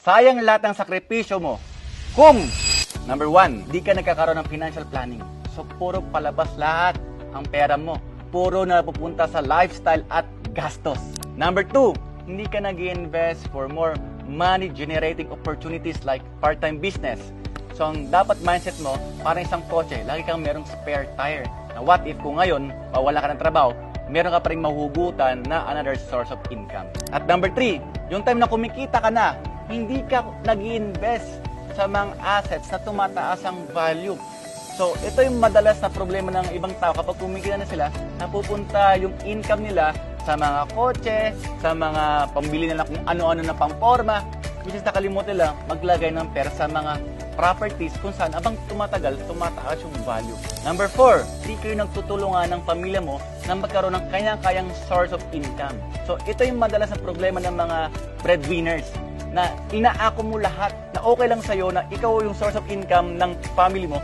Sayang lahat ng sakripisyo mo kung, number 1, di ka nagkakaroon ng financial planning. So, puro palabas lahat ang pera mo. Puro na pupunta sa lifestyle at gastos. Number 2, hindi ka nag-invest for more money-generating opportunities like part-time business. So, ang dapat mindset mo, parang isang kotse, lagi kang merong spare tire. Na what if kung ngayon, mawala ka ng trabaho, meron ka pa rin mahugutan na another source of income. At number 3, yung time na kumikita ka na, hindi ka nag-invest sa mga assets na tumataas ang value. So, ito yung madalas na problema ng ibang tao kapag kumikita na sila, napupunta yung income nila sa mga kotse, sa mga pambili nila kung ano-ano na pangporma, which is nakalimutan lang maglagay ng pera sa mga properties kung saan abang tumatagal, tumataas yung value. Number 4, di kayo nagtutulungan ng pamilya mo na magkaroon ng kayang-kayang source of income. So, ito yung madalas na problema ng mga breadwinners na inaako mo lahat na okay lang sa'yo na ikaw yung source of income ng family mo,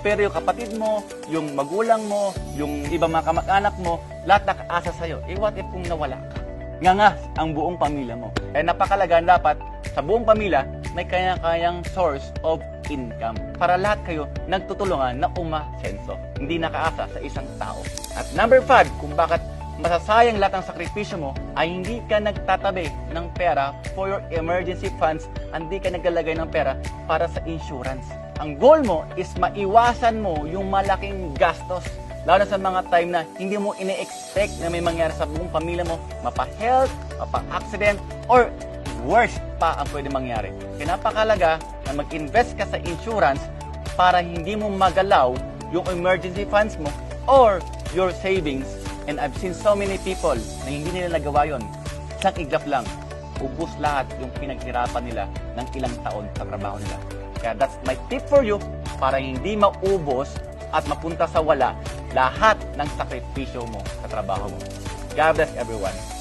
pero yung kapatid mo, yung magulang mo, yung ibang mga kamag-anak mo, lahat nakaasa sa'yo. Eh, what if kung nawala ka? Nga ang buong pamilya mo. Eh, napakalaga dapat sa buong pamilya may kaya-kayang source of income para lahat kayo nagtutulungan na umasenso. Hindi nakaasa sa isang tao. At number 5, kung bakit masasayang lahat ng sakripisyo mo ay hindi ka nagtatabi ng pera for your emergency funds, hindi ka naglalagay ng pera para sa insurance. Ang goal mo is maiwasan mo yung malaking gastos, lalo na sa mga time na hindi mo ine-expect na may mangyari sa buong pamilya mo, mapa-health, mapa-accident, or worst pa ang pwede mangyari. Kaya napakalaga na mag-invest ka sa insurance para hindi mo magalaw yung emergency funds mo or your savings. And I've seen so many people na hindi nila nagawa yun. Isang iglap lang, ubus lahat yung pinaghirapan nila ng ilang taon sa trabaho nila. Kaya that's my tip for you para hindi maubos at mapunta sa wala lahat ng sakripisyo mo sa trabaho mo. God bless everyone.